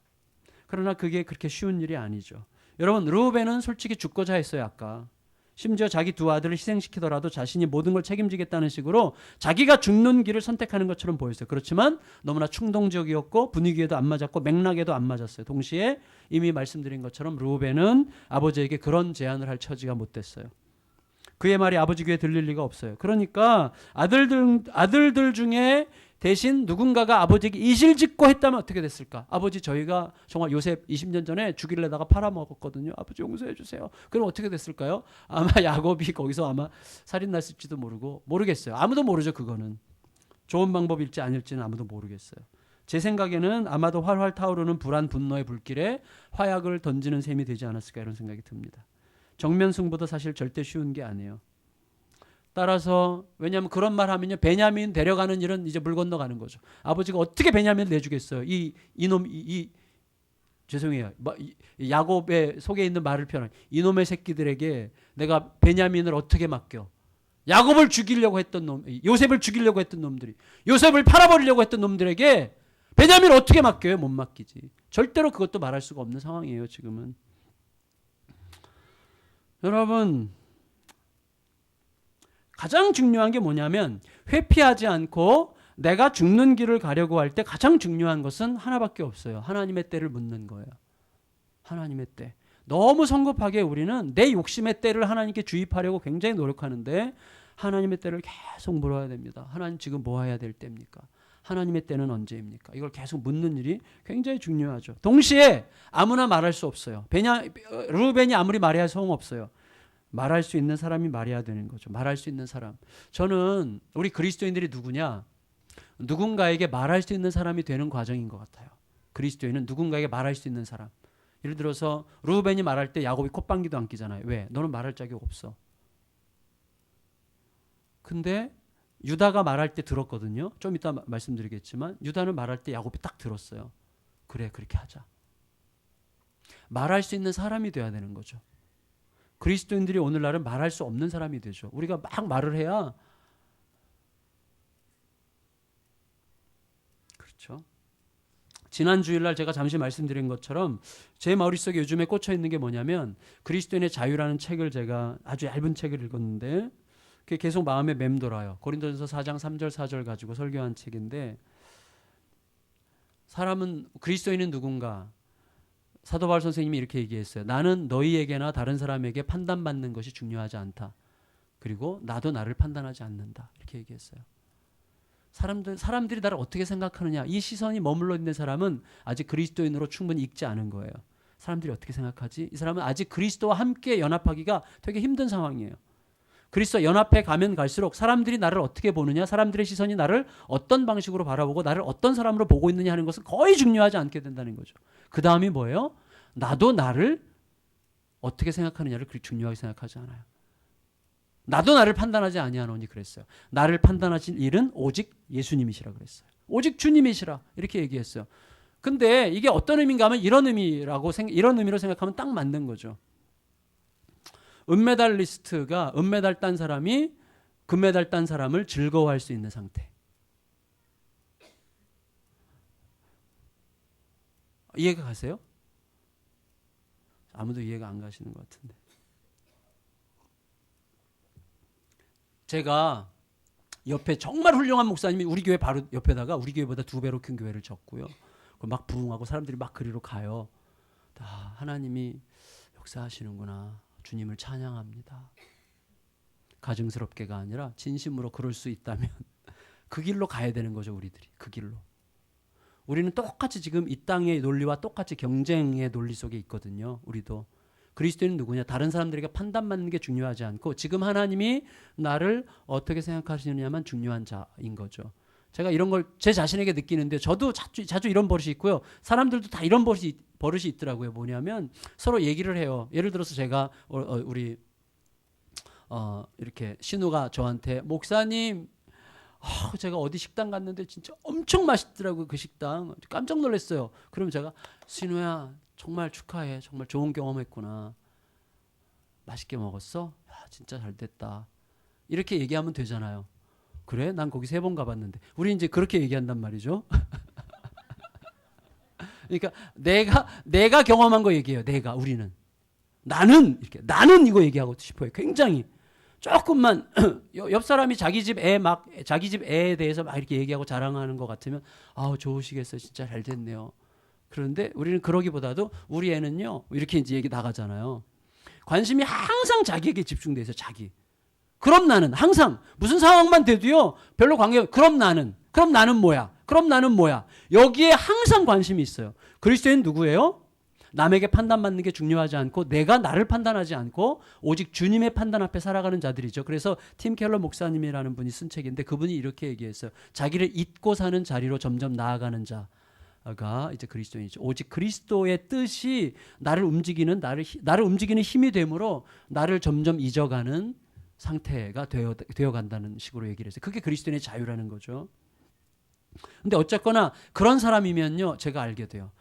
Speaker 1: 그러나 그게 그렇게 쉬운 일이 아니죠. 여러분, 르우벤은 솔직히 죽고자 했어요. 아까. 심지어 자기 두 아들을 희생시키더라도 자신이 모든 걸 책임지겠다는 식으로 자기가 죽는 길을 선택하는 것처럼 보였어요. 그렇지만 너무나 충동적이었고 분위기에도 안 맞았고 맥락에도 안 맞았어요. 동시에 이미 말씀드린 것처럼 르우벤은 아버지에게 그런 제안을 할 처지가 못 됐어요. 그의 말이 아버지 귀에 들릴 리가 없어요. 그러니까 아들들 중에 대신 누군가가 아버지에게 이실직고 했다면 어떻게 됐을까? 아버지, 저희가 정말 요셉 20년 전에 죽일래다가 팔아먹었거든요. 아버지 용서해 주세요. 그럼 어떻게 됐을까요? 아마 야곱이 거기서 아마 살인 났을지도 모르겠어요. 아무도 모르죠. 그거는. 좋은 방법일지 아닐지는 아무도 모르겠어요. 제 생각에는 아마도 활활 타오르는 불안 분노의 불길에 화약을 던지는 셈이 되지 않았을까 이런 생각이 듭니다. 정면 승부도 사실 절대 쉬운 게 아니에요. 따라서 왜냐하면 그런 말 하면요, 베냐민 데려가는 일은 이제 물 건너가는 거죠. 아버지가 어떻게 베냐민을 내주겠어요? 이놈 죄송해요. 야곱의 속에 있는 말을 표현한 이놈의 새끼들에게 내가 베냐민을 어떻게 맡겨? 야곱을 죽이려고 했던 놈, 요셉을 죽이려고 했던 놈들이, 요셉을 팔아버리려고 했던 놈들에게 베냐민을 어떻게 맡겨요? 못 맡기지. 절대로 그것도 말할 수가 없는 상황이에요, 지금은. 여러분, 가장 중요한 게 뭐냐면 회피하지 않고 내가 죽는 길을 가려고 할 때 가장 중요한 것은 하나밖에 없어요. 하나님의 때를 묻는 거예요. 하나님의 때. 너무 성급하게 우리는 내 욕심의 때를 하나님께 주입하려고 굉장히 노력하는데 하나님의 때를 계속 물어야 됩니다. 하나님 지금 뭐 해야 될 때입니까? 하나님의 때는 언제입니까? 이걸 계속 묻는 일이 굉장히 중요하죠. 동시에 아무나 말할 수 없어요. 르우벤이 아무리 말해야 소용없어요. 말할 수 있는 사람이 말해야 되는 거죠. 말할 수 있는 사람. 저는 우리 그리스도인들이 누구냐? 누군가에게 말할 수 있는 사람이 되는 과정인 것 같아요. 그리스도인은 누군가에게 말할 수 있는 사람. 예를 들어서 르우벤이 말할 때 야곱이 콧방귀도 안 끼잖아요. 왜? 너는 말할 자격 없어. 근데 유다가 말할 때 들었거든요. 좀 이따 말씀드리겠지만 유다는 말할 때 야곱이 딱 들었어요. 그래, 그렇게 하자. 말할 수 있는 사람이 돼야 되는 거죠. 그리스도인들이 오늘날은 말할 수 없는 사람이 되죠. 우리가 막 말을 해야 그렇죠. 지난 주일날 제가 잠시 말씀드린 것처럼 제 머릿속에 요즘에 꽂혀 있는 게 뭐냐면 그리스도인의 자유라는 책을 제가 아주 얇은 책을 읽었는데 그게 계속 마음에 맴돌아요. 고린도전서 4장 3절 4절 가지고 설교한 책인데 사람은 그리스도인은 누군가? 사도 바울 선생님이 이렇게 얘기했어요. 나는 너희에게나 다른 사람에게 판단받는 것이 중요하지 않다. 그리고 나도 나를 판단하지 않는다. 이렇게 얘기했어요. 사람들이 나를 어떻게 생각하느냐. 이 시선이 머물러 있는 사람은 아직 그리스도인으로 충분히 익지 않은 거예요. 사람들이 어떻게 생각하지? 이 사람은 아직 그리스도와 함께 연합하기가 되게 힘든 상황이에요. 그리스도 연합해 가면 갈수록 사람들이 나를 어떻게 보느냐, 사람들의 시선이 나를 어떤 방식으로 바라보고 나를 어떤 사람으로 보고 있느냐 하는 것은 거의 중요하지 않게 된다는 거죠. 그 다음이 뭐예요? 나도 나를 어떻게 생각하느냐를 그렇게 중요하게 생각하지 않아요. 나도 나를 판단하지 아니하노니 그랬어요. 나를 판단하실 일은 오직 예수님이시라 그랬어요. 오직 주님이시라 이렇게 얘기했어요. 근데 이게 어떤 의미인가 하면 이런 의미로 생각하면 딱 맞는 거죠. 은메달리스트가 은메달 딴 사람이 금메달 딴 사람을 즐거워할 수 있는 상태. 이해가 가세요? 아무도 이해가 안 가시는 것 같은데. 제가 옆에 정말 훌륭한 목사님이 우리 교회 바로 옆에다가 우리 교회보다 2배로 큰 교회를 졌고요. 막 부흥하고 사람들이 막 그리로 가요. 하나님이 역사하시는구나. 주님을 찬양합니다. 가증스럽게가 아니라 진심으로 그럴 수 있다면 그 길로 가야 되는 거죠. 우리들이 그 길로. 우리는 똑같이 지금 이 땅의 논리와 똑같이 경쟁의 논리 속에 있거든요. 우리도. 그리스도인은 누구냐? 다른 사람들에게 판단받는 게 중요하지 않고 지금 하나님이 나를 어떻게 생각하시느냐만 중요한 자인 거죠. 제가 이런 걸 제 자신에게 느끼는데 저도 자주 이런 버릇이 있고요. 사람들도 다 이런 버릇이 있더라고요. 뭐냐면 서로 얘기를 해요. 예를 들어서 제가 우리 이렇게 신우가 저한테 목사님 제가 어디 식당 갔는데 진짜 엄청 맛있더라고요. 그 식당. 깜짝 놀랐어요. 그러면 제가 신우야 정말 축하해. 정말 좋은 경험했구나. 맛있게 먹었어? 야, 진짜 잘 됐다. 이렇게 얘기하면 되잖아요. 그래? 난 거기 3번 가봤는데. 우리 이제 그렇게 얘기한단 말이죠. 그러니까 내가 경험한 거 얘기해요. 나는 이거 얘기하고 싶어요. 굉장히 조금만 옆 사람이 자기 집 애에 대해서 막 이렇게 얘기하고 자랑하는 것 같으면 좋으시겠어요. 진짜 잘 됐네요. 그런데 우리는 그러기보다도 우리 애는요 이렇게 이제 얘기 나가잖아요. 관심이 항상 자기에게 집중돼 있어요. 자기. 그럼 나는 항상 무슨 상황만 돼도요 별로 그럼 나는 뭐야? 여기에 항상 관심이 있어요. 그리스도인 누구예요? 남에게 판단받는 게 중요하지 않고 내가 나를 판단하지 않고 오직 주님의 판단 앞에 살아가는 자들이죠. 그래서 팀 켈러 목사님이라는 분이 쓴 책인데 그분이 이렇게 얘기했어요. 자기를 잊고 사는 자리로 점점 나아가는 자가 이제 그리스도인이죠. 오직 그리스도의 뜻이 나를 움직이는 힘이 되므로 나를 점점 잊어가는 상태가 되어 간다는 식으로 얘기를 했어요. 그게 그리스도인의 자유라는 거죠. 근데 어쨌거나 그런 사람이면요, 제가 알게 돼요.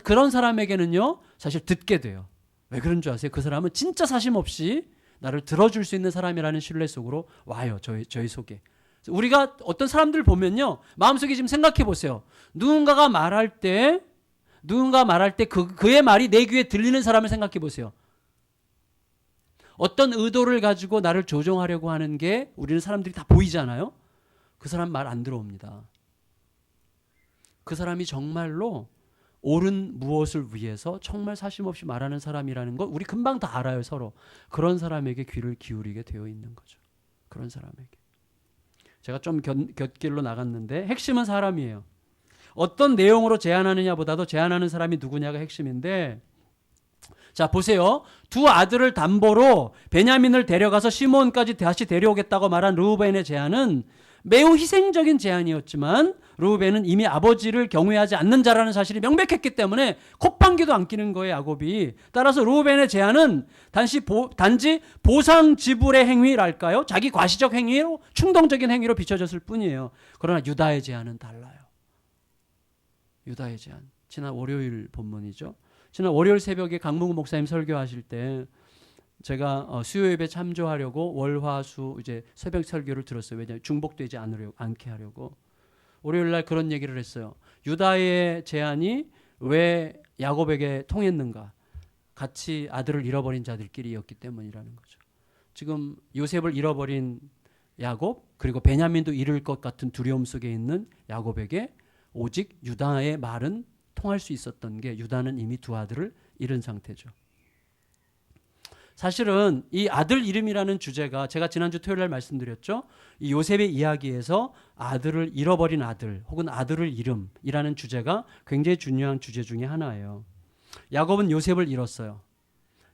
Speaker 1: 그런 사람에게는요, 사실 듣게 돼요. 왜 그런 줄 아세요? 그 사람은 진짜 사심 없이 나를 들어줄 수 있는 사람이라는 신뢰 속으로 와요. 저희 속에. 우리가 어떤 사람들 보면요, 마음속에 지금 생각해 보세요. 누군가 말할 때 그의 말이 내 귀에 들리는 사람을 생각해 보세요. 어떤 의도를 가지고 나를 조종하려고 하는 게 우리는 사람들이 다 보이잖아요. 그 사람 말 안 들어옵니다. 그 사람이 정말로 옳은 무엇을 위해서 정말 사심 없이 말하는 사람이라는 거 우리 금방 다 알아요, 서로. 그런 사람에게 귀를 기울이게 되어 있는 거죠. 그런 사람에게. 제가 좀 곁길로 나갔는데 핵심은 사람이에요. 어떤 내용으로 제안하느냐보다도 제안하는 사람이 누구냐가 핵심인데, 자 보세요. 두 아들을 담보로 베냐민을 데려가서 시몬까지 다시 데려오겠다고 말한 르우벤의 제안은 매우 희생적인 제안이었지만 르우벤은 이미 아버지를 경외하지 않는 자라는 사실이 명백했기 때문에 콧방귀도 안 끼는 거예요, 야곱이. 따라서 르우벤의 제안은 단지 보상 지불의 행위랄까요? 자기 과시적 행위로, 충동적인 행위로 비춰졌을 뿐이에요. 그러나 유다의 제안은 달라요. 유다의 제안. 지난 월요일 본문이죠. 지난 월요일 새벽에 강문구 목사님 설교하실 때 제가 수요 예배 참조하려고 월화수 이제 새벽 설교를 들었어요. 왜냐하면 중복되지 않게 하려고. 월요일 날 그런 얘기를 했어요. 유다의 제안이 왜 야곱에게 통했는가? 같이 아들을 잃어버린 자들끼리였기 때문이라는 거죠. 지금 요셉을 잃어버린 야곱, 그리고 베냐민도 잃을 것 같은 두려움 속에 있는 야곱에게 오직 유다의 말은 통할 수 있었던 게, 유다는 이미 두 아들을 잃은 상태죠. 사실은 이 아들 이름이라는 주제가, 제가 지난주 토요일 날 말씀드렸죠. 이 요셉의 이야기에서 아들을 잃어버린 아들 혹은 아들을 잃음이라는 주제가 굉장히 중요한 주제 중에 하나예요. 야곱은 요셉을 잃었어요.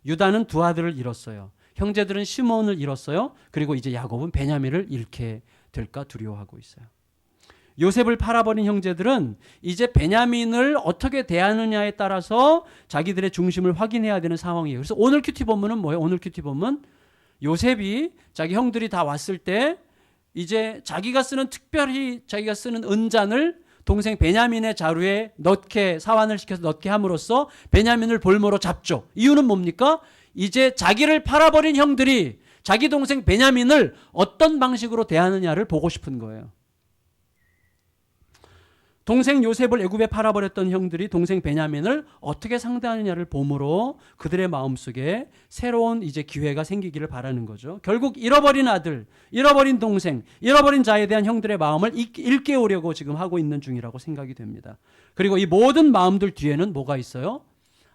Speaker 1: 유다는 두 아들을 잃었어요. 형제들은 시몬을 잃었어요. 그리고 이제 야곱은 베냐민을 잃게 될까 두려워하고 있어요. 요셉을 팔아버린 형제들은 이제 베냐민을 어떻게 대하느냐에 따라서 자기들의 중심을 확인해야 되는 상황이에요. 그래서 오늘 큐티 본문은 뭐예요? 오늘 큐티 본문, 요셉이 자기 형들이 다 왔을 때 이제 특별히 자기가 쓰는 은잔을 동생 베냐민의 자루에 사환을 시켜서 넣게 함으로써 베냐민을 볼모로 잡죠. 이유는 뭡니까? 이제 자기를 팔아버린 형들이 자기 동생 베냐민을 어떤 방식으로 대하느냐를 보고 싶은 거예요. 동생 요셉을 애굽에 팔아버렸던 형들이 동생 베냐민을 어떻게 상대하느냐를 보므로 그들의 마음속에 새로운 이제 기회가 생기기를 바라는 거죠. 결국 잃어버린 아들, 잃어버린 동생, 잃어버린 자에 대한 형들의 마음을 일깨우려고 지금 하고 있는 중이라고 생각이 됩니다. 그리고 이 모든 마음들 뒤에는 뭐가 있어요?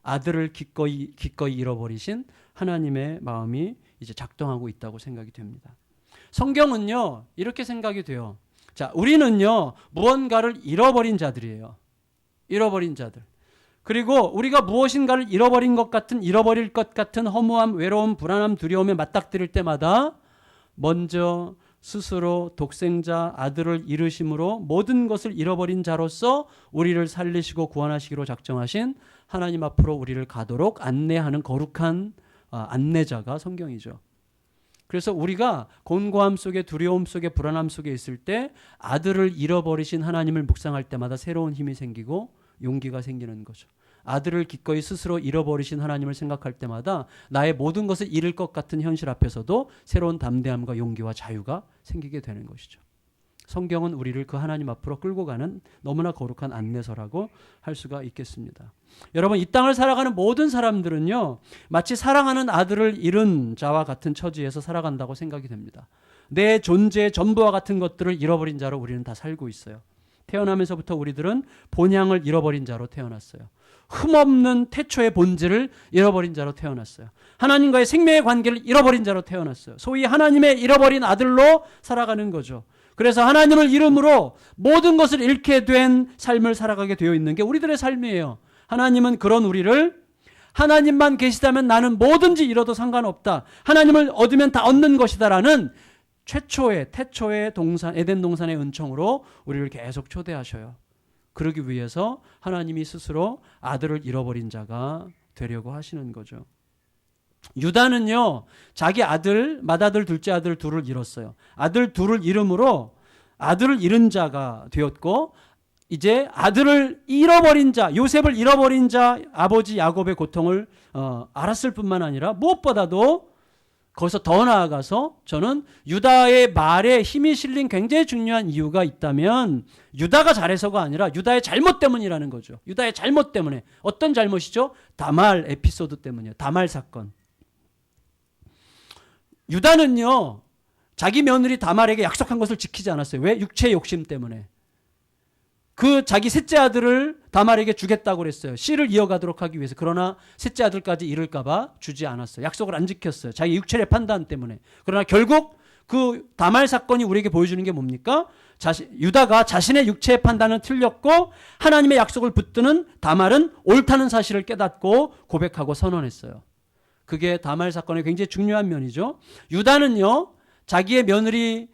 Speaker 1: 아들을 기꺼이 잃어버리신 하나님의 마음이 이제 작동하고 있다고 생각이 됩니다. 성경은요, 이렇게 생각이 돼요. 자, 우리는요, 무언가를 잃어버린 자들이에요. 잃어버린 자들. 그리고 우리가 무엇인가를 잃어버릴 것 같은 허무함, 외로움, 불안함, 두려움에 맞닥뜨릴 때마다 먼저 스스로 독생자 아들을 잃으심으로 모든 것을 잃어버린 자로서 우리를 살리시고 구원하시기로 작정하신 하나님 앞으로 우리를 가도록 안내하는 거룩한 안내자가 성경이죠. 그래서 우리가 곤고함 속에, 두려움 속에, 불안함 속에 있을 때 아들을 잃어버리신 하나님을 묵상할 때마다 새로운 힘이 생기고 용기가 생기는 거죠. 아들을 기꺼이 스스로 잃어버리신 하나님을 생각할 때마다 나의 모든 것을 잃을 것 같은 현실 앞에서도 새로운 담대함과 용기와 자유가 생기게 되는 것이죠. 성경은 우리를 그 하나님 앞으로 끌고 가는 너무나 거룩한 안내서라고 할 수가 있겠습니다. 여러분, 이 땅을 살아가는 모든 사람들은요, 마치 사랑하는 아들을 잃은 자와 같은 처지에서 살아간다고 생각이 됩니다. 내 존재의 전부와 같은 것들을 잃어버린 자로 우리는 다 살고 있어요. 태어나면서부터 우리들은 본향을 잃어버린 자로 태어났어요. 흠없는 태초의 본질을 잃어버린 자로 태어났어요. 하나님과의 생명의 관계를 잃어버린 자로 태어났어요. 소위 하나님의 잃어버린 아들로 살아가는 거죠. 그래서 하나님을 잃음으로 모든 것을 잃게 된 삶을 살아가게 되어 있는 게 우리들의 삶이에요. 하나님은 그런 우리를 하나님만 계시다면 나는 뭐든지 잃어도 상관없다. 하나님을 얻으면 다 얻는 것이다라는 태초의 동산, 에덴 동산의 은총으로 우리를 계속 초대하셔요. 그러기 위해서 하나님이 스스로 아들을 잃어버린 자가 되려고 하시는 거죠. 유다는요, 자기 아들, 맏아들, 둘째 아들 둘을 잃었어요. 아들 둘을 잃음으로 아들을 잃은 자가 되었고 이제 아들을 잃어버린 자, 요셉을 잃어버린 자 아버지 야곱의 고통을 알았을 뿐만 아니라 무엇보다도 거기서 더 나아가서 저는 유다의 말에 힘이 실린 굉장히 중요한 이유가 있다면 유다가 잘해서가 아니라 유다의 잘못 때문이라는 거죠. 유다의 잘못 때문에. 어떤 잘못이죠? 다말 에피소드 때문이에요. 다말 사건. 유다는요, 자기 며느리 다말에게 약속한 것을 지키지 않았어요. 왜? 육체의 욕심 때문에. 그 자기 셋째 아들을 다말에게 주겠다고 그랬어요. 씨를 이어가도록 하기 위해서. 그러나 셋째 아들까지 잃을까봐 주지 않았어요. 약속을 안 지켰어요. 자기 육체의 판단 때문에. 그러나 결국 그 다말 사건이 우리에게 보여주는 게 뭡니까? 유다가 자신의 육체의 판단은 틀렸고 하나님의 약속을 붙드는 다말은 옳다는 사실을 깨닫고 고백하고 선언했어요. 그게 다말 사건의 굉장히 중요한 면이죠. 유다는요, 자기의 며느리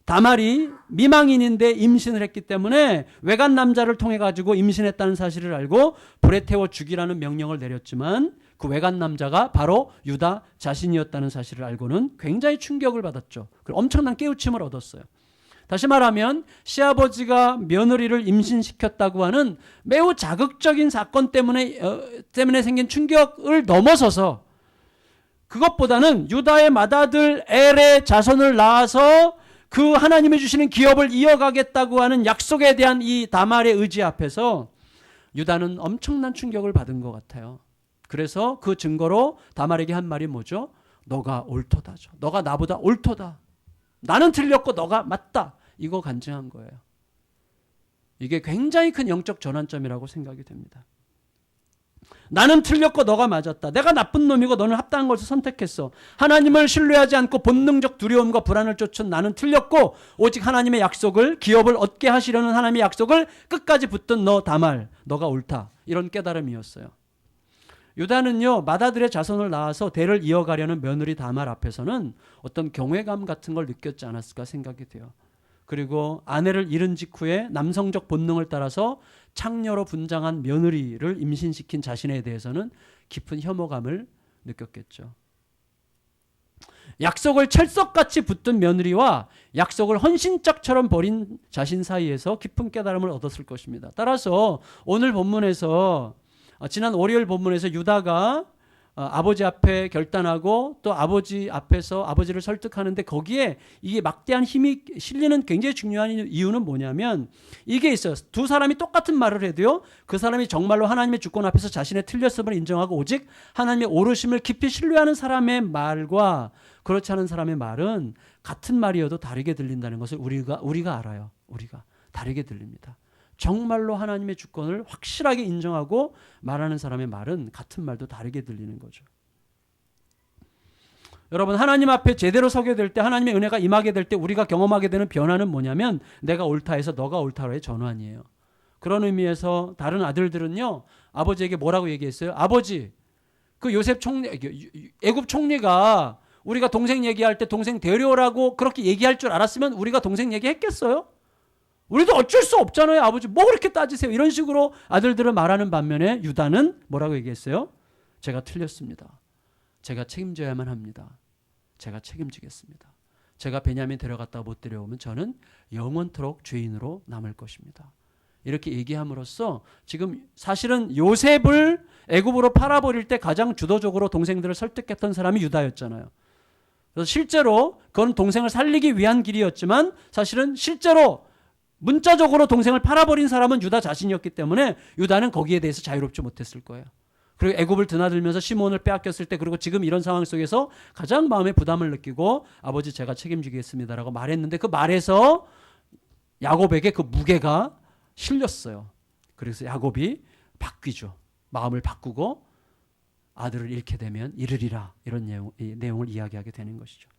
Speaker 1: 다말이 미망인인데 임신을 했기 때문에 외간 남자를 통해 가지고 임신했다는 사실을 알고 불에 태워 죽이라는 명령을 내렸지만 그 외간 남자가 바로 유다 자신이었다는 사실을 알고는 굉장히 충격을 받았죠. 엄청난 깨우침을 얻었어요. 다시 말하면 시아버지가 며느리를 임신시켰다고 하는 매우 자극적인 사건 때문에 생긴 충격을 넘어서서 그것보다는 유다의 맏아들 엘의 자손을 낳아서 그 하나님이 주시는 기업을 이어가겠다고 하는 약속에 대한 이 다말의 의지 앞에서 유다는 엄청난 충격을 받은 것 같아요. 그래서 그 증거로 다말에게 한 말이 뭐죠? 너가 옳도다죠. 너가 나보다 옳도다. 나는 틀렸고 너가 맞다. 이거 간증한 거예요. 이게 굉장히 큰 영적 전환점이라고 생각이 됩니다. 나는 틀렸고 너가 맞았다. 내가 나쁜 놈이고 너는 합당한 것을 선택했어. 하나님을 신뢰하지 않고 본능적 두려움과 불안을 쫓은 나는 틀렸고 오직 하나님의 약속을, 기업을 얻게 하시려는 하나님의 약속을 끝까지 붙든 너 다말, 너가 옳다. 이런 깨달음이었어요. 유다는요, 맏아들의 자손을 낳아서 대를 이어가려는 며느리 다말 앞에서는 어떤 경외감 같은 걸 느꼈지 않았을까 생각이 돼요. 그리고 아내를 잃은 직후에 남성적 본능을 따라서 창녀로 분장한 며느리를 임신시킨 자신에 대해서는 깊은 혐오감을 느꼈겠죠. 약속을 철석같이 붙든 며느리와 약속을 헌신짝처럼 버린 자신 사이에서 깊은 깨달음을 얻었을 것입니다. 따라서 오늘 본문에서 지난 월요일 본문에서 유다가 아버지 앞에 결단하고 또 아버지 앞에서 아버지를 설득하는데 거기에 이게 막대한 힘이 실리는 굉장히 중요한 이유는 뭐냐면 이게 있어요. 두 사람이 똑같은 말을 해도요, 그 사람이 정말로 하나님의 주권 앞에서 자신의 틀렸음을 인정하고 오직 하나님의 오르심을 깊이 신뢰하는 사람의 말과 그렇지 않은 사람의 말은 같은 말이어도 다르게 들린다는 것을 우리가 알아요. 우리가 다르게 들립니다. 정말로 하나님의 주권을 확실하게 인정하고 말하는 사람의 말은 같은 말도 다르게 들리는 거죠. 여러분, 하나님 앞에 제대로 서게 될 때, 하나님의 은혜가 임하게 될 때 우리가 경험하게 되는 변화는 뭐냐면 내가 옳다 해서 너가 옳다로의 전환이에요. 그런 의미에서 다른 아들들은요, 아버지에게 뭐라고 얘기했어요? 아버지, 그 요셉 총리, 애굽 총리가 우리가 동생 얘기할 때 동생 데려오라고 그렇게 얘기할 줄 알았으면 우리가 동생 얘기했겠어요? 우리도 어쩔 수 없잖아요. 아버지 뭐 그렇게 따지세요. 이런 식으로 아들들은 말하는 반면에 유다는 뭐라고 얘기했어요? 제가 틀렸습니다. 제가 책임져야만 합니다. 제가 책임지겠습니다. 제가 베냐민 데려갔다가 못 데려오면 저는 영원토록 죄인으로 남을 것입니다. 이렇게 얘기함으로써 지금 사실은 요셉을 애굽으로 팔아버릴 때 가장 주도적으로 동생들을 설득했던 사람이 유다였잖아요. 그래서 실제로 그건 동생을 살리기 위한 길이었지만 사실은 실제로 문자적으로 동생을 팔아버린 사람은 유다 자신이었기 때문에 유다는 거기에 대해서 자유롭지 못했을 거예요. 그리고 애굽을 드나들면서 시몬을 빼앗겼을 때 그리고 지금 이런 상황 속에서 가장 마음에 부담을 느끼고 아버지 제가 책임지겠습니다라고 말했는데 그 말에서 야곱에게 그 무게가 실렸어요. 그래서 야곱이 바뀌죠. 마음을 바꾸고 아들을 잃게 되면 잃으리라 이런 내용을 이야기하게 되는 것이죠.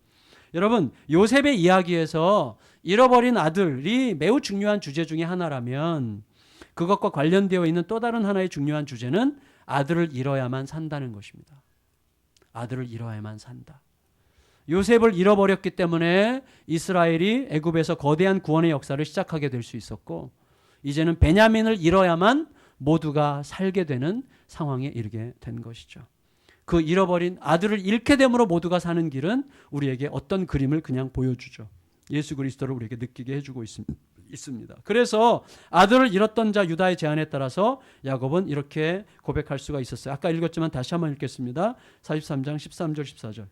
Speaker 1: 여러분, 요셉의 이야기에서 잃어버린 아들이 매우 중요한 주제 중에 하나라면 그것과 관련되어 있는 또 다른 하나의 중요한 주제는 아들을 잃어야만 산다는 것입니다. 아들을 잃어야만 산다. 요셉을 잃어버렸기 때문에 이스라엘이 애굽에서 거대한 구원의 역사를 시작하게 될 수 있었고 이제는 베냐민을 잃어야만 모두가 살게 되는 상황에 이르게 된 것이죠. 그 잃어버린 아들을 잃게 됨으로 모두가 사는 길은 우리에게 어떤 그림을 그냥 보여주죠. 예수 그리스도를 우리에게 느끼게 해주고 있습니다. 그래서 아들을 잃었던 자 유다의 제안에 따라서 야곱은 이렇게 고백할 수가 있었어요. 아까 읽었지만 다시 한번 읽겠습니다. 43장 13절 14절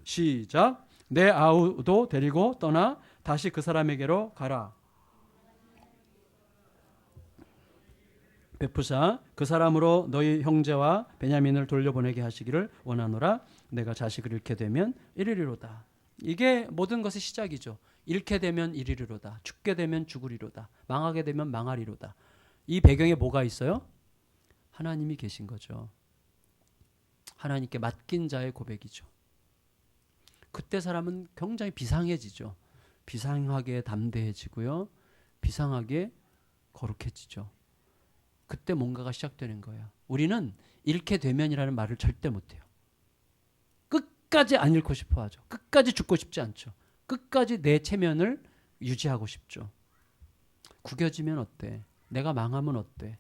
Speaker 1: 시작. 내 아우도 데리고 떠나 다시 그 사람에게로 가라. 베푸사 그 사람으로 너희 형제와 베냐민을 돌려보내게 하시기를 원하노라. 내가 자식을 잃게 되면 이르리로다. 이게 모든 것의 시작이죠. 잃게 되면 이르리로다. 죽게 되면 죽으리로다. 망하게 되면 망하리로다. 이 배경에 뭐가 있어요? 하나님이 계신 거죠. 하나님께 맡긴 자의 고백이죠. 그때 사람은 굉장히 비상해지죠. 비상하게 담대해지고요. 비상하게 거룩해지죠. 그때 뭔가가 시작되는 거예요. 우리는 잃게 되면이라는 말을 절대 못해요. 끝까지 안 잃고 싶어 하죠. 끝까지 죽고 싶지 않죠. 끝까지 내 체면을 유지하고 싶죠. 구겨지면 어때? 내가 망하면 어때?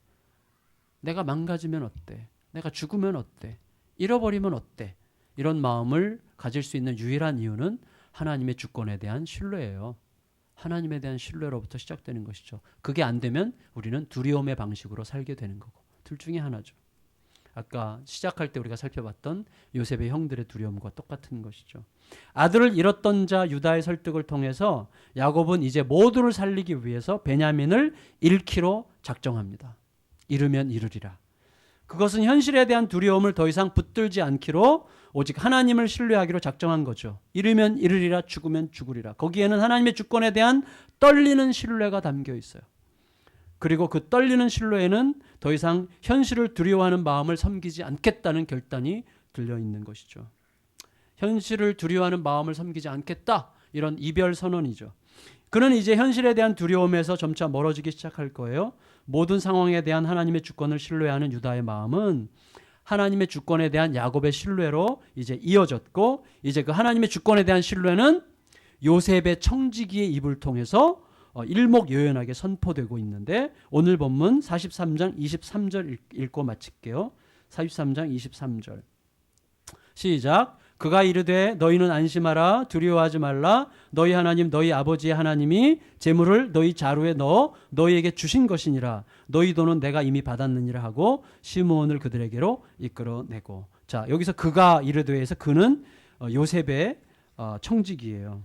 Speaker 1: 내가 망가지면 어때? 내가 죽으면 어때? 잃어버리면 어때? 이런 마음을 가질 수 있는 유일한 이유는 하나님의 주권에 대한 신뢰예요. 하나님에 대한 신뢰로부터 시작되는 것이죠. 그게 안 되면 우리는 두려움의 방식으로 살게 되는 거고. 둘 중에 하나죠. 아까 시작할 때 우리가 살펴봤던 요셉의 형들의 두려움과 똑같은 것이죠. 아들을 잃었던 자 유다의 설득을 통해서 야곱은 이제 모두를 살리기 위해서 베냐민을 잃기로 작정합니다. 잃으면 잃으리라. 그것은 현실에 대한 두려움을 더 이상 붙들지 않기로 오직 하나님을 신뢰하기로 작정한 거죠. 잃으면 잃으리라, 죽으면 죽으리라. 거기에는 하나님의 주권에 대한 떨리는 신뢰가 담겨 있어요. 그리고 그 떨리는 신뢰에는 더 이상 현실을 두려워하는 마음을 섬기지 않겠다는 결단이 들려 있는 것이죠. 현실을 두려워하는 마음을 섬기지 않겠다. 이런 이별 선언이죠. 그는 이제 현실에 대한 두려움에서 점차 멀어지기 시작할 거예요. 모든 상황에 대한 하나님의 주권을 신뢰하는 유다의 마음은 하나님의 주권에 대한 야곱의 신뢰로 이제 이어졌고, 이제 그 하나님의 주권에 대한 신뢰는 요셉의 청지기의 입을 통해서 일목요연하게 선포되고 있는데, 오늘 본문 43장 23절 읽고 마칠게요. 43장 23절 시작. 그가 이르되 너희는 안심하라, 두려워하지 말라. 너희 하나님 너희 아버지의 하나님이 재물을 너희 자루에 넣어 너희에게 주신 것이니라. 너희 돈은 내가 이미 받았느니라 하고 시므온을 그들에게로 이끌어내고. 자, 여기서 그가 이르되에서 그는 요셉의 청지기예요.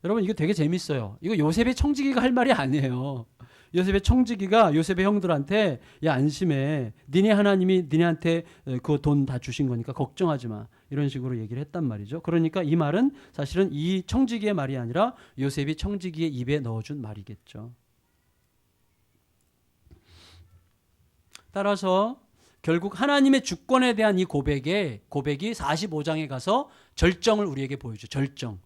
Speaker 1: 여러분, 이거 되게 재밌어요. 이거 요셉의 청지기가 할 말이 아니에요. 요셉의 청지기가 요셉의 형들한테 야, 안심해. 니네 하나님이 니네한테 그 돈 다 주신 거니까 걱정하지 마. 이런 식으로 얘기를 했단 말이죠. 그러니까 이 말은 사실은 이 청지기의 말이 아니라 요셉이 청지기의 입에 넣어준 말이겠죠. 따라서 결국 하나님의 주권에 대한 이 고백이 45장에 가서 절정을 우리에게 보여줘. 절정.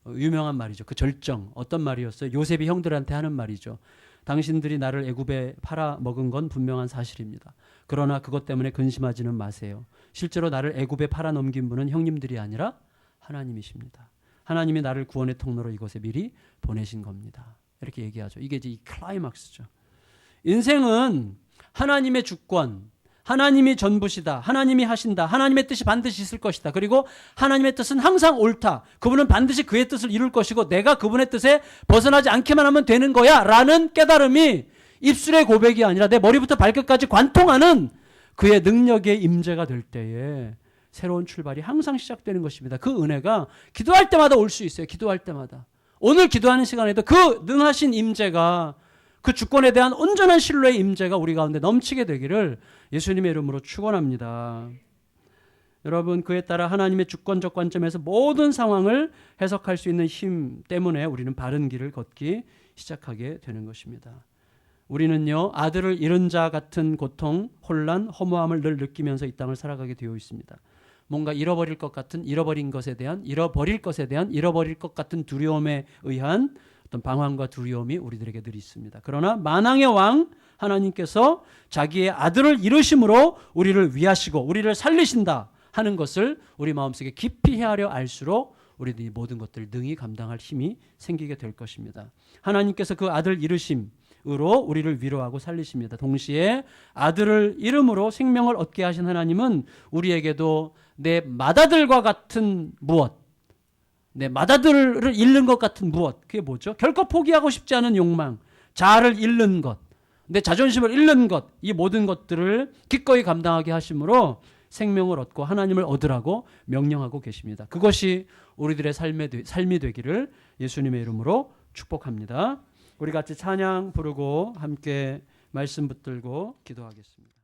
Speaker 1: 유명한 말이죠. 그 절정. 어떤 말이었어요? 요셉이 형들한테 하는 말이죠. 당신들이 나를 애굽에 팔아먹은 건 분명한 사실입니다. 그러나 그것 때문에 근심하지는 마세요. 실제로 나를 애굽에 팔아넘긴 분은 형님들이 아니라 하나님이십니다. 하나님이 나를 구원의 통로로 이곳에 미리 보내신 겁니다. 이렇게 얘기하죠. 이게 이제 이 클라이막스죠. 인생은 하나님의 주권, 하나님이 전부시다. 하나님이 하신다. 하나님의 뜻이 반드시 있을 것이다. 그리고 하나님의 뜻은 항상 옳다. 그분은 반드시 그의 뜻을 이룰 것이고 내가 그분의 뜻에 벗어나지 않기만 하면 되는 거야 라는 깨달음이 입술의 고백이 아니라 내 머리부터 발끝까지 관통하는 그의 능력의 임재가 될 때에 새로운 출발이 항상 시작되는 것입니다. 그 은혜가 기도할 때마다 올 수 있어요. 기도할 때마다. 오늘 기도하는 시간에도 그 능하신 임재가, 그 주권에 대한 온전한 신뢰의 임재가 우리 가운데 넘치게 되기를 예수님의 이름으로 축원합니다. 여러분, 그에 따라 하나님의 주권적 관점에서 모든 상황을 해석할 수 있는 힘 때문에 우리는 바른 길을 걷기 시작하게 되는 것입니다. 우리는요, 아들을 잃은 자 같은 고통, 혼란, 허무함을 늘 느끼면서 이 땅을 살아가게 되어 있습니다. 뭔가 잃어버릴 것 같은, 잃어버릴 것 같은 두려움에 의한 어떤 방황과 두려움이 우리들에게 늘 있습니다. 그러나 만왕의 왕 하나님께서 자기의 아들을 잃으심으로 우리를 위하시고 우리를 살리신다 하는 것을 우리 마음속에 깊이 헤아려 알수록 우리들이 모든 것들을 능히 감당할 힘이 생기게 될 것입니다. 하나님께서 그 아들 잃으심으로 우리를 위로하고 살리십니다. 동시에 아들을 잃음으로 생명을 얻게 하신 하나님은 우리에게도 내 맏아들과 같은 무엇, 내 맏아들을 잃는 것 같은 무엇, 그게 뭐죠? 결코 포기하고 싶지 않은 욕망, 자아를 잃는 것, 내 자존심을 잃는 것, 이 모든 것들을 기꺼이 감당하게 하심으로 생명을 얻고 하나님을 얻으라고 명령하고 계십니다. 그것이 우리들의 삶이 되기를 예수님의 이름으로 축복합니다. 우리 같이 찬양 부르고 함께 말씀 붙들고 기도하겠습니다.